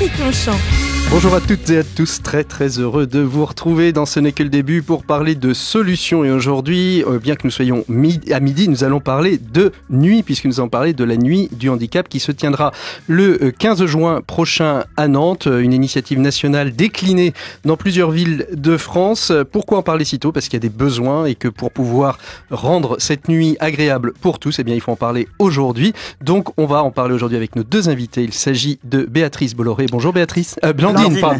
Patrick Longchamp. Bonjour à toutes et à tous, très heureux de vous retrouver dans Ce n'est que le début pour parler de solutions. Et aujourd'hui, bien que nous soyons à midi, nous allons parler de nuit, puisque nous allons parler de la nuit du handicap qui se tiendra le 15 juin prochain à Nantes, une initiative nationale déclinée dans plusieurs villes de France. Pourquoi en parler si tôt ? Parce qu'il y a des besoins et que pour pouvoir rendre cette nuit agréable pour tous, eh bien, il faut en parler aujourd'hui. Donc, on va en parler aujourd'hui avec nos deux invités. Il s'agit de Béatrice Bolloré. Bonjour Béatrice.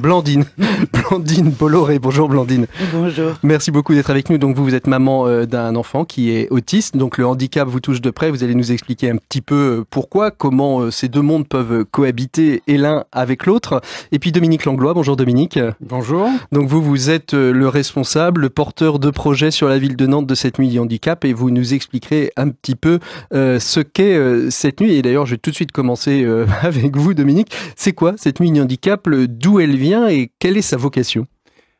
Blandine Bolloré. Bonjour Blandine. Bonjour. Merci beaucoup d'être avec nous. Donc vous êtes maman d'un enfant qui est autiste. Donc le handicap vous touche de près. Vous allez nous expliquer un petit peu pourquoi, comment ces deux mondes peuvent cohabiter et l'un avec l'autre. Et puis Dominique Langlois. Bonjour Dominique. Bonjour. Donc vous êtes le responsable, le porteur de projet sur la ville de Nantes de cette nuit du handicap et vous nous expliquerez un petit peu ce qu'est cette nuit. Et d'ailleurs, je vais tout de suite commencer avec vous Dominique. C'est quoi cette nuit du handicap ? D'où elle vient et quelle est sa vocation ?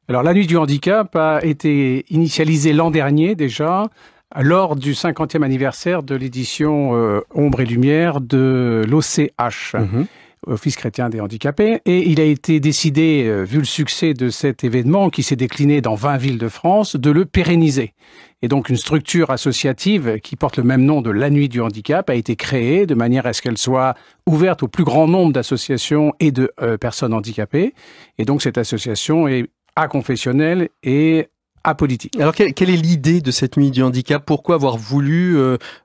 Alors, la nuit du handicap a été initialisée l'an dernier déjà, lors du 50e anniversaire de l'édition Ombre et Lumière de l'OCH, Office chrétien des handicapés. Et il a été décidé, vu le succès de cet événement qui s'est décliné dans 20 villes de France, de le pérenniser. Et donc, une structure associative qui porte le même nom de la nuit du handicap a été créée de manière à ce qu'elle soit ouverte au plus grand nombre d'associations et de personnes handicapées. Et donc, cette association est aconfessionnelle et apolitique. Alors, quelle est l'idée de cette nuit du handicap ? Pourquoi avoir voulu,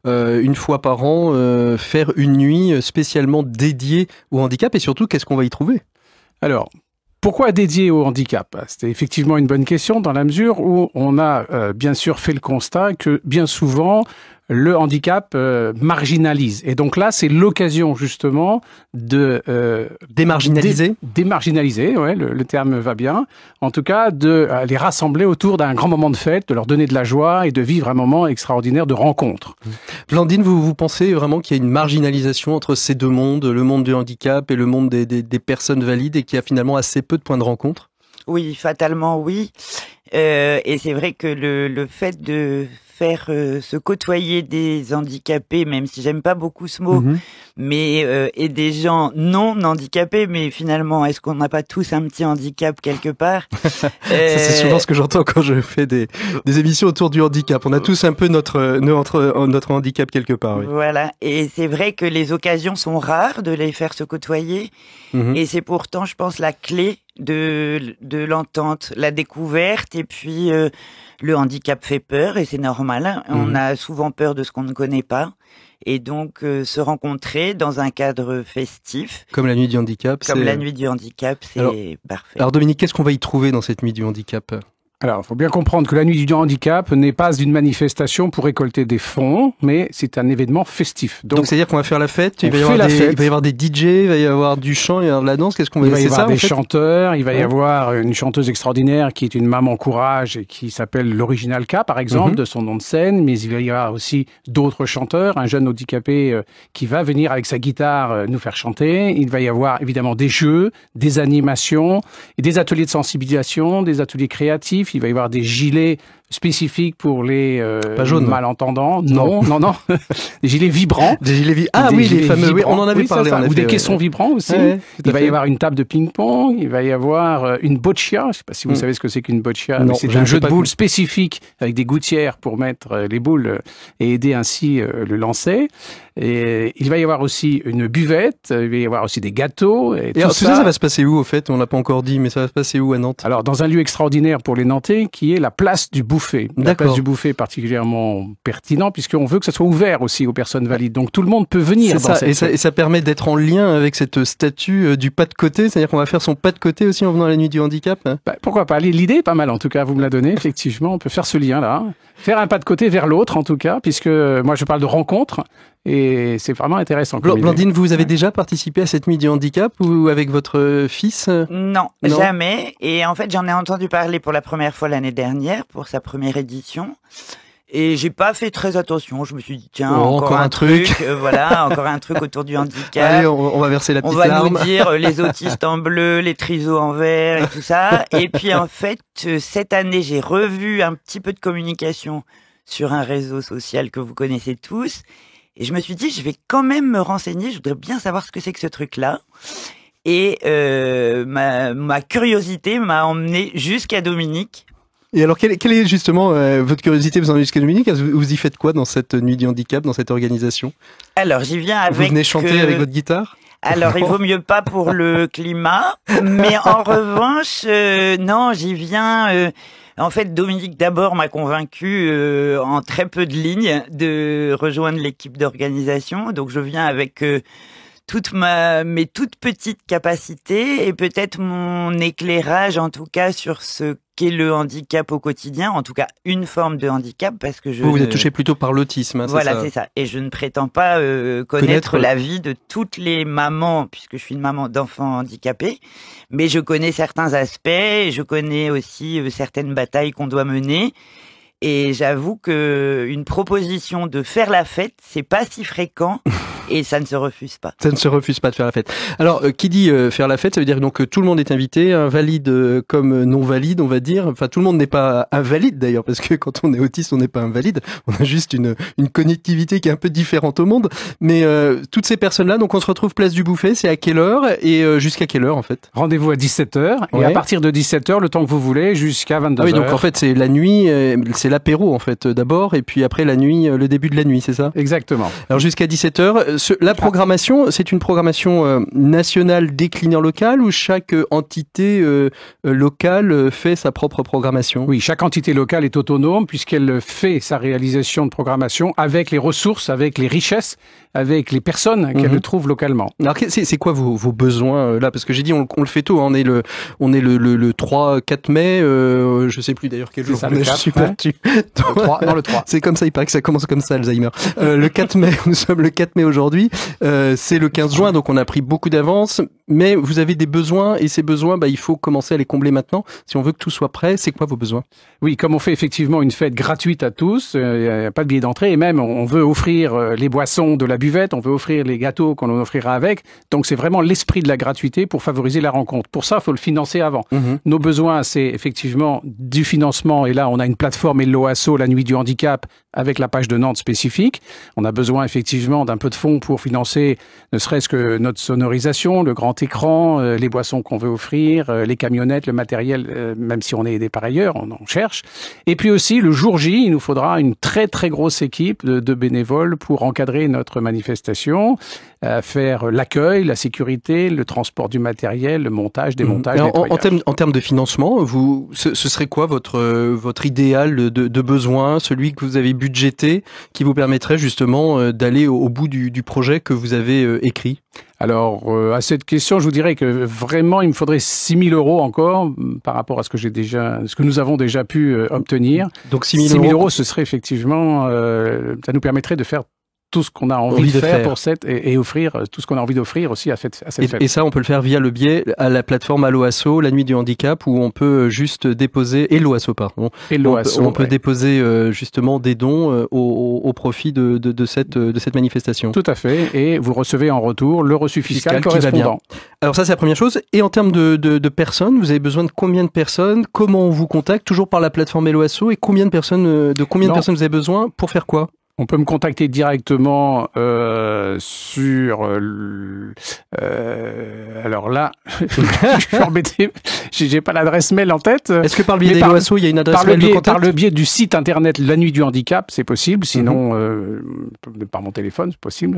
une fois par an, faire une nuit spécialement dédiée au handicap ? Et surtout, qu'est-ce qu'on va y trouver ? Alors, pourquoi dédié au handicap ? C'était effectivement une bonne question dans la mesure où on a bien sûr fait le constat que bien souvent, le handicap marginalise. Et donc là, c'est l'occasion justement de... démarginaliser ? Démarginaliser, ouais, le terme va bien. En tout cas, de les rassembler autour d'un grand moment de fête, de leur donner de la joie et de vivre un moment extraordinaire de rencontre. Blandine, vous pensez vraiment qu'il y a une marginalisation entre ces deux mondes, le monde du handicap et le monde des personnes valides, et qu'il y a finalement assez peu de points de rencontre ? Oui, fatalement oui. Et c'est vrai que le fait de faire se côtoyer des handicapés, même si j'aime pas beaucoup ce mot, mais et des gens non handicapés, mais finalement, est-ce qu'on n'a pas tous un petit handicap quelque part ? Ça, c'est souvent ce que j'entends quand je fais des émissions autour du handicap. On a tous un peu notre handicap quelque part. Oui. Voilà, et c'est vrai que les occasions sont rares de les faire se côtoyer, et c'est pourtant, je pense, la clé de l'entente, la découverte, et puis le handicap fait peur et c'est normal. On a souvent peur de ce qu'on ne connaît pas. Et donc, se rencontrer dans un cadre festif. Comme la nuit du handicap. La nuit du handicap, c'est parfait. Alors Dominique, qu'est-ce qu'on va y trouver dans cette nuit du handicap ? Alors, il faut bien comprendre que la nuit du handicap n'est pas une manifestation pour récolter des fonds, mais c'est un événement festif. Donc c'est-à-dire qu'on va faire la fête, il va y avoir des DJ, il va y avoir du chant, il va y avoir de la danse, qu'est-ce qu'on va Il va y avoir des chanteurs, il va y avoir une chanteuse extraordinaire qui est une maman courage et qui s'appelle l'Original K, par exemple, de son nom de scène, mais il va y avoir aussi d'autres chanteurs, un jeune handicapé qui va venir avec sa guitare nous faire chanter. Il va y avoir évidemment des jeux, des animations, et des ateliers de sensibilisation, des ateliers créatifs. Il va y avoir des gilets spécifiques pour les malentendants. Non. Des gilets vibrants. Des gilets les fameux. Oui, on en avait parlé. Ou des caissons vibrants aussi. Il va y avoir une table de ping-pong. Il va y avoir une boccia. Je ne sais pas si vous savez ce que c'est qu'une boccia. Non, c'est un jeu de boules spécifique avec des gouttières pour mettre les boules et aider ainsi le lancer. Et il va y avoir aussi une buvette. Il va y avoir aussi des gâteaux. Et tout ça va se passer où, au fait ? On l'a pas encore dit, mais ça va se passer où à Nantes ? Alors, dans un lieu extraordinaire pour les Nantais, qui est la place du Buffet. La place du Buffet est particulièrement pertinent, puisqu'on veut que ça soit ouvert aussi aux personnes valides. Donc, tout le monde peut venir. Et ça permet d'être en lien avec cette statue du pas de côté, c'est-à-dire qu'on va faire son pas de côté aussi en venant à la nuit du handicap. Pourquoi pas ? L'idée est pas mal, en tout cas, vous me la donnez, effectivement. On peut faire ce lien-là. Faire un pas de côté vers l'autre, en tout cas, puisque moi, je parle de rencontre. Et c'est vraiment intéressant. Blandine, vous avez déjà participé à cette nuit du handicap ou avec votre fils ? Non, jamais. Et en fait, j'en ai entendu parler pour la première fois l'année dernière, pour sa première édition. Et j'ai pas fait très attention. Je me suis dit, tiens, encore un truc. Voilà, encore un truc autour du handicap. Allez, on va verser la petite larme. On va nous dire les autistes en bleu, les trisos en vert et tout ça. Et puis, en fait, cette année, j'ai revu un petit peu de communication sur un réseau social que vous connaissez tous. Et je me suis dit, je vais quand même me renseigner, je voudrais bien savoir ce que c'est que ce truc-là. Et ma curiosité m'a emmené jusqu'à Dominique. Et alors, quelle est justement votre curiosité vous en jusqu'à Dominique? Vous y faites quoi dans cette nuit du handicap, dans cette organisation? Alors, j'y viens avec... Vous venez chanter avec votre guitare? Alors, il vaut mieux pas pour le climat, mais en revanche, non, j'y viens... En fait, Dominique d'abord m'a convaincu en très peu de lignes de rejoindre l'équipe d'organisation. Donc, je viens avec mes toutes petites capacités et peut-être mon éclairage, en tout cas, sur ce qu'est le handicap au quotidien, en tout cas une forme de handicap, parce que vous êtes touché plutôt par l'autisme, hein, voilà, c'est ça. Et je ne prétends pas connaître la vie de toutes les mamans, puisque je suis une maman d'enfants handicapés, mais je connais certains aspects, et je connais aussi certaines batailles qu'on doit mener. Et j'avoue que une proposition de faire la fête, c'est pas si fréquent. Et ça ne se refuse pas. Ça ne se refuse pas de faire la fête. Alors, qui dit faire la fête, ça veut dire donc que tout le monde est invité, valide comme non valide, on va dire. Enfin, tout le monde n'est pas invalide d'ailleurs, parce que quand on est autiste, on n'est pas invalide. On a juste une connectivité qui est un peu différente au monde. Mais toutes ces personnes-là, donc on se retrouve place du Bouffay, c'est à quelle heure et jusqu'à quelle heure en fait? Rendez-vous à 17h et à partir de 17h, le temps que vous voulez, jusqu'à 22h. Ah oui, donc en fait, c'est la nuit, c'est l'apéro en fait d'abord, et puis après la nuit, le début de la nuit, c'est ça? Exactement. Alors jusqu'à 17h. La programmation, c'est une programmation nationale déclinée en local ou chaque entité locale fait sa propre programmation? Oui, chaque entité locale est autonome puisqu'elle fait sa réalisation de programmation avec les ressources, avec les richesses, avec les personnes qu'elle trouve localement. Alors c'est quoi vos besoins là? Parce que j'ai dit on le fait tôt, hein, on est le 3-4 mai, je sais plus d'ailleurs quel jour on est, je suis perdu. Le 3. C'est comme ça, il paraît que ça commence comme ça, Alzheimer. Le 4 mai, nous sommes le 4 mai aujourd'hui. C'est le 15 juin, donc on a pris beaucoup d'avance, mais vous avez des besoins et ces besoins, il faut commencer à les combler maintenant. Si on veut que tout soit prêt, c'est quoi vos besoins? Oui, comme on fait effectivement une fête gratuite à tous, il n'y a pas de billet d'entrée et même on veut offrir les boissons de la buvette, on veut offrir les gâteaux qu'on en offrira avec. Donc c'est vraiment l'esprit de la gratuité pour favoriser la rencontre. Pour ça, il faut le financer avant. Nos besoins, c'est effectivement du financement et là on a une plateforme Hello Asso, la nuit du handicap, avec la page de Nantes spécifique. On a besoin effectivement d'un peu de fonds pour financer ne serait-ce que notre sonorisation, le grand écran, les boissons qu'on veut offrir, les camionnettes, le matériel, même si on est aidé par ailleurs, on en cherche. Et puis aussi, le jour J, il nous faudra une très très grosse équipe de bénévoles pour encadrer notre manifestation, faire l'accueil, la sécurité, le transport du matériel, le montage, démontage, nettoyage. En termes de financement, ce serait quoi votre idéal de besoin, celui que vous avez budgété, qui vous permettrait justement d'aller au bout du projet que vous avez écrit? Alors, à cette question, je vous dirais que vraiment, il me faudrait 6 000 € encore par rapport à ce que nous avons déjà pu obtenir. Donc 6 000 €, ce serait effectivement, ça nous permettrait de faire tout ce qu'on a envie de faire pour et offrir tout ce qu'on a envie d'offrir aussi à cette fête. Et ça, on peut le faire via le biais à la plateforme Hello Asso, la nuit du handicap, où on peut juste déposer Hello Asso, pardon. Hello Asso, on peut déposer justement des dons au profit de cette manifestation. Tout à fait. Et vous recevez en retour le reçu fiscal correspondant. Qui va bien. Alors ça, c'est la première chose. Et en termes de personnes, vous avez besoin de combien de personnes? Comment on vous contacte? Toujours par la plateforme Hello Asso. Et combien de personnes vous avez besoin pour faire quoi? On peut me contacter directement sur... alors là, je suis embêté, j'ai pas l'adresse mail en tête. Est-ce que par le biais d'Hello Asso, il y a une adresse mail de contact? Par le biais du site internet La Nuit du Handicap, c'est possible. Sinon, par mon téléphone, c'est possible.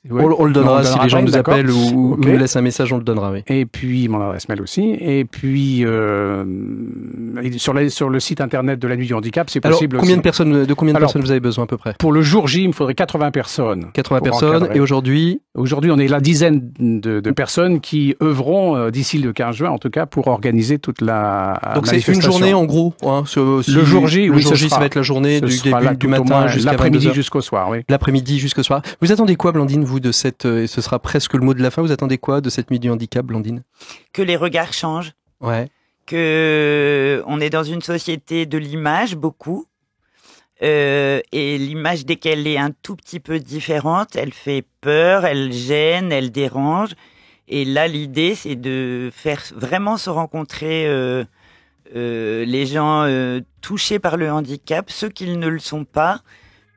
Ouais. On le donnera si les gens nous appellent ou nous laissent un message, on le donnera. Oui. Et puis mon adresse mail aussi. Et puis sur le site internet de La Nuit du Handicap, c'est possible. Alors, combien de personnes vous avez besoin à peu près? Pour le jour J, il me faudrait 80 personnes. 80 personnes. Encadrer. Et aujourd'hui? Aujourd'hui, on est la dizaine de personnes qui œuvront d'ici le 15 juin, en tout cas, pour organiser toute la Donc c'est une journée en gros. Hein, le jour J, oui, ça va être la journée du début du matin jusqu'à l'après-midi jusqu'au soir. Oui. L'après-midi jusqu'au soir. Vous attendez quoi, Blandine, vous, de cette, et ce sera presque le mot de la fin, vous attendez quoi de cette nuit du handicap, Blandine? Que les regards changent. Ouais. Que on est dans une société de l'image, beaucoup. Et l'image, dès qu'elle est un tout petit peu différente, elle fait peur, elle gêne, elle dérange. Et là, l'idée, c'est de faire vraiment se rencontrer les gens touchés par le handicap, ceux qui ne le sont pas,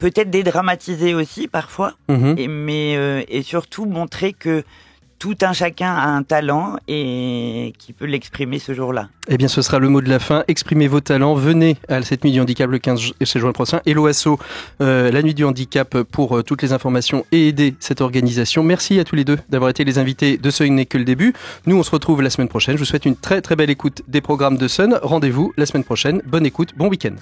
peut-être dédramatiser aussi parfois, et surtout montrer que tout un chacun a un talent et qui peut l'exprimer ce jour-là. Eh bien, ce sera le mot de la fin. Exprimez vos talents. Venez à cette nuit du handicap le 15 juin prochain. Hello Asso, la nuit du handicap pour toutes les informations et aider cette organisation. Merci à tous les deux d'avoir été les invités de Ce n'est que le début. Nous, on se retrouve la semaine prochaine. Je vous souhaite une très très belle écoute des programmes de Sun. Rendez-vous la semaine prochaine. Bonne écoute, bon week-end.